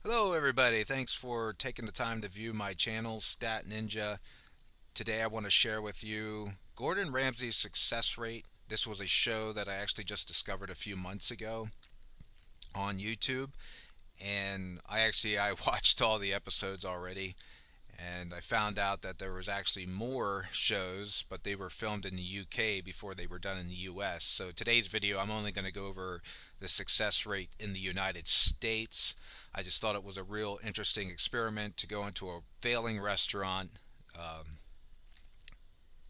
Hello, everybody. Thanks for taking the time to view my channel, Stat Ninja. Today, I want to share with you Gordon Ramsay's success rate. This was a show that I actually just discovered a few months ago on YouTube, and I watched all the episodes already, and I found out that there was actually more shows, but they were filmed in the UK before they were done in the US. So today's video, I'm only going to go over the success rate in the United States. I just thought it was a real interesting experiment to go into a failing restaurant, um,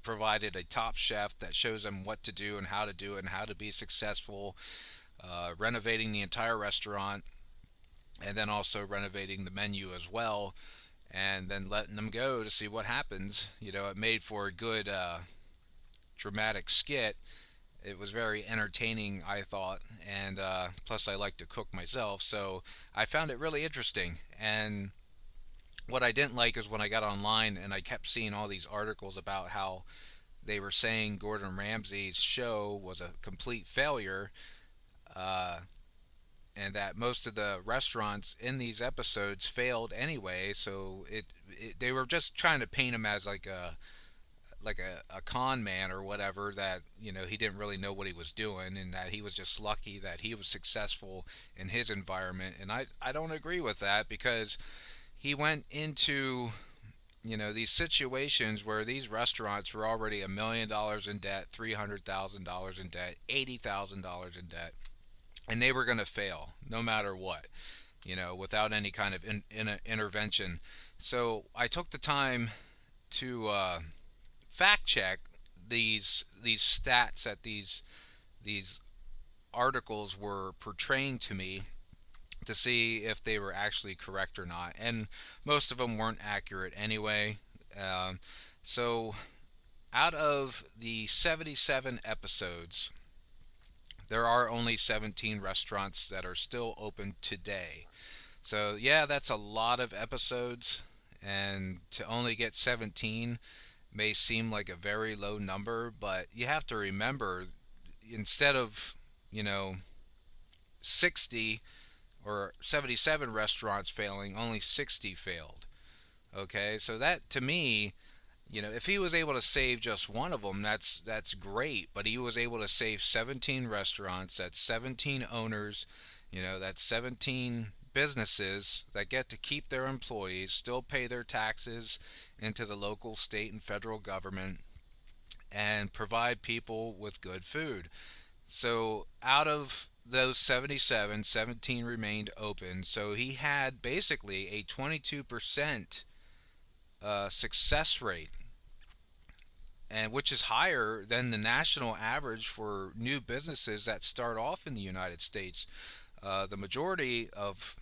provided a top chef that shows them what to do and how to do it and how to be successful, renovating the entire restaurant, and then also renovating the menu as well, and then letting them go to see what happens. It made for a good dramatic skit. It was very entertaining, I thought, and plus I like to cook myself, so I found it really interesting. And what I didn't like is when I got online and I kept seeing all these articles about how they were saying Gordon Ramsay's show was a complete failure, uh, and that most of the restaurants in these episodes failed anyway. So they were just trying to paint him as like a con man or whatever, that he didn't really know what he was doing, and that he was just lucky that he was successful in his environment. And I don't agree with that, because he went into these situations where these restaurants were already $1 million in debt, $300,000 in debt, $80,000 in debt, and they were going to fail no matter what, without any kind of intervention. So I took the time to fact check these stats that these articles were portraying to me, to see if they were actually correct or not. And most of them weren't accurate anyway. Um, so, out of the 77 episodes, there are only 17 restaurants that are still open today. So, yeah, that's a lot of episodes. And to only get 17 may seem like a very low number, but you have to remember, instead of, you know, 60 or 77 restaurants failing, only 60 failed. Okay, so that, to me, if he was able to save just one of them, that's great. But he was able to save 17 restaurants. That's 17 owners. That's 17 businesses that get to keep their employees, still pay their taxes into the local, state, and federal government, and provide people with good food. So out of those 77, 17 remained open. So he had basically a 22% success rate, and which is higher than the national average for new businesses that start off in the United States. The majority of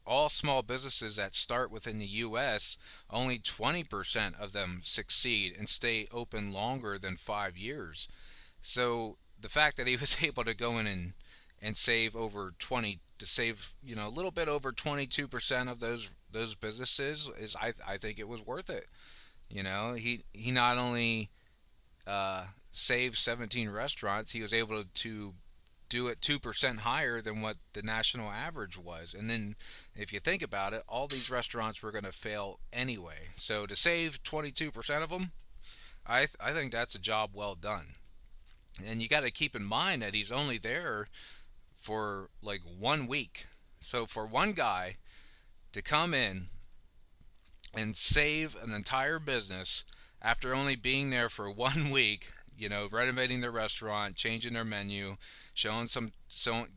all small businesses that start within the U.S., only 20% of them succeed and stay open longer than 5 years. So the fact that he was able to go in and save over 20 to save a little bit over 22% of those businesses, is I think it was worth it. He not only saved 17 restaurants, he was able to do it 2% higher than what the national average was. And then, if you think about it, all these restaurants were going to fail anyway. So to save 22% of them, I think that's a job well done. And you got to keep in mind that he's only there for like 1 week. So for one guy to come in and save an entire business after only being there for 1 week, renovating their restaurant, changing their menu,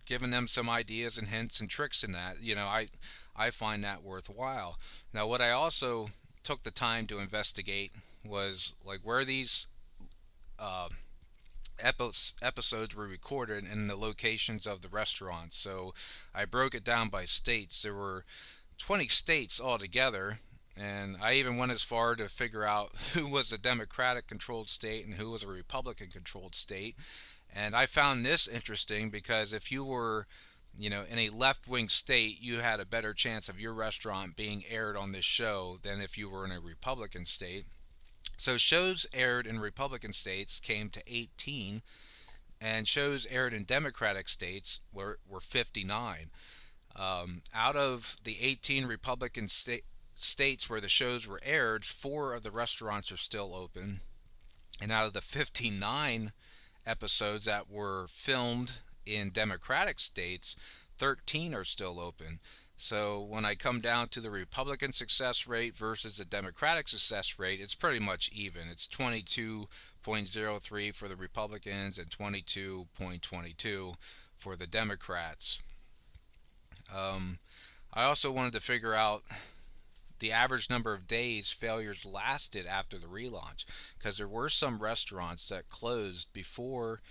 giving them some ideas and hints and tricks in that, I find that worthwhile. Now, what I also took the time to investigate was like where these uh, episodes were recorded and the locations of the restaurants. So I broke it down by states. There were 20 states altogether, and I even went as far to figure out who was a Democratic controlled state and who was a Republican controlled state. And I found this interesting because if you were, in a left wing state, you had a better chance of your restaurant being aired on this show than if you were in a Republican state. So shows aired in Republican states came to 18, and shows aired in Democratic states were 59. Out of the 18 Republican states where the shows were aired, four of the restaurants are still open. And out of the 59 episodes that were filmed in Democratic states, 13 are still open. So when I come down to the Republican success rate versus the Democratic success rate, it's pretty much even. It's 22.03 for the Republicans and 22.22 for the Democrats. I also wanted to figure out the average number of days failures lasted after the relaunch, because there were some restaurants that closed before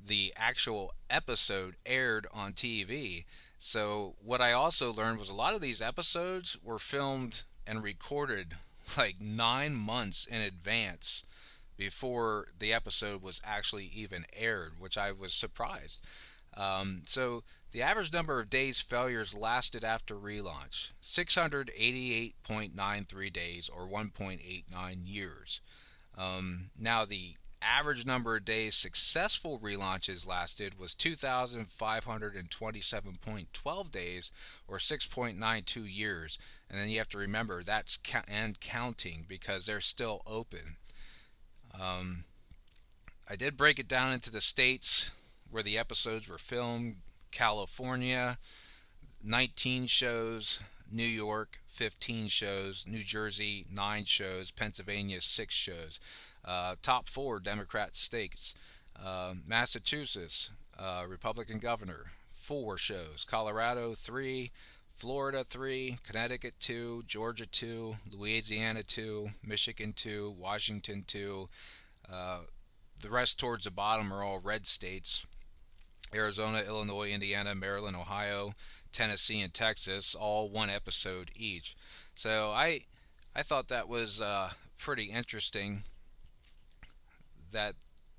the actual episode aired on TV. So what I also learned was a lot of these episodes were filmed and recorded like 9 months in advance before the episode was actually even aired, which I was surprised. So the average number of days failures lasted after relaunch: 688.93 days, or 1.89 years. Now the average number of days successful relaunches lasted was 2,527.12 days, or 6.92 years. And then you have to remember that's and counting, because they're still open. I did break it down into the states where the episodes were filmed. California, 19 shows. New York, 15 shows. New Jersey, 9 shows. Pennsylvania, 6 shows. Top 4 Democrat states: Massachusetts, Republican governor, 4 shows. Colorado, 3. Florida, 3. Connecticut, 2. Georgia, 2. Louisiana, 2. Michigan, 2. Washington, 2. The rest towards the bottom are all red states: Arizona, Illinois, Indiana, Maryland, Ohio, Tennessee, and Texas, all 1 episode each. So I thought that was pretty interesting that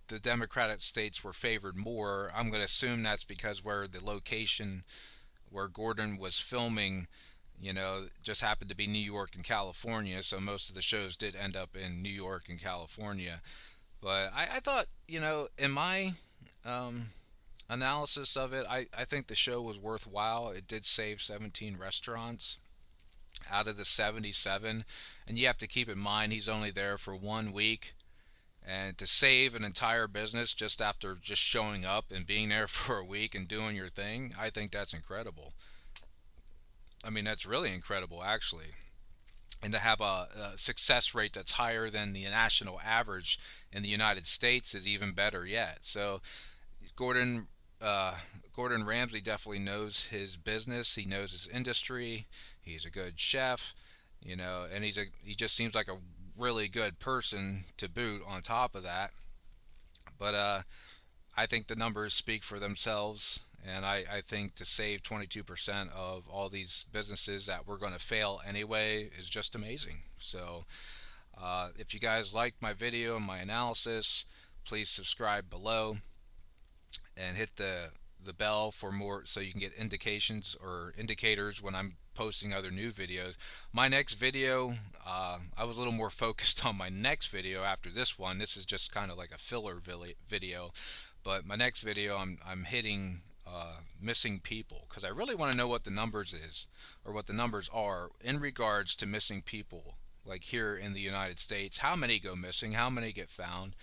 the Democratic states were favored more. I'm going to assume that's because where the location where Gordon was filming, just happened to be New York and California, so most of the shows did end up in New York and California. But I thought, in my analysis of it, I think the show was worthwhile. It did save 17 restaurants out of the 77. And you have to keep in mind, he's only there for 1 week. And to save an entire business just after just showing up and being there for a week and doing your thing, I think that's incredible. I mean, that's really incredible, actually. And to have a success rate that's higher than the national average in the United States is even better yet. So Gordon Gordon Ramsay definitely knows his business. He knows his industry. He's a good chef, and he just seems like a really good person to boot on top of that. But I think the numbers speak for themselves, and I think to save 22% of all these businesses that were going to fail anyway is just amazing. So if you guys liked my video and my analysis, please subscribe below and hit the bell for more, so you can get indications or indicators when I'm posting other new videos. My next video, I was a little more focused on my next video after this one. This is just kind of like a filler video, but my next video I'm hitting missing people, because I really want to know what the numbers is, or what the numbers are in regards to missing people, like here in the United States. How many go missing? How many get found?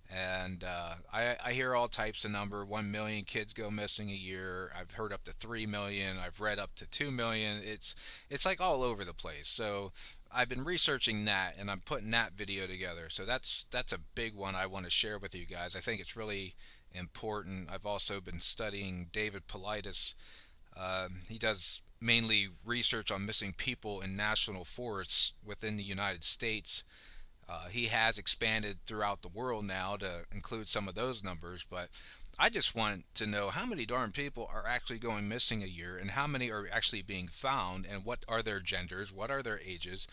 And I hear all types of number. 1 million kids go missing a year. I've heard up to 3 million. I've read up to 2 million. It's like all over the place. So I've been researching that, and I'm putting that video together. So that's a big one I want to share with you guys. I think it's really important. I've also been studying David Paulides. He does mainly research on missing people in national forests within the United States. He has expanded throughout the world now to include some of those numbers, but I just want to know how many darn people are actually going missing a year, and how many are actually being found, and what are their genders, what are their ages,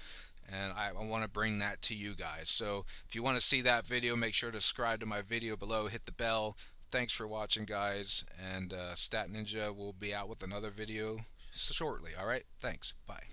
and I want to bring that to you guys. So if you want to see that video, make sure to subscribe to my video below, hit the bell. Thanks for watching, guys, and Stat Ninja will be out with another video shortly. Alright, thanks, bye.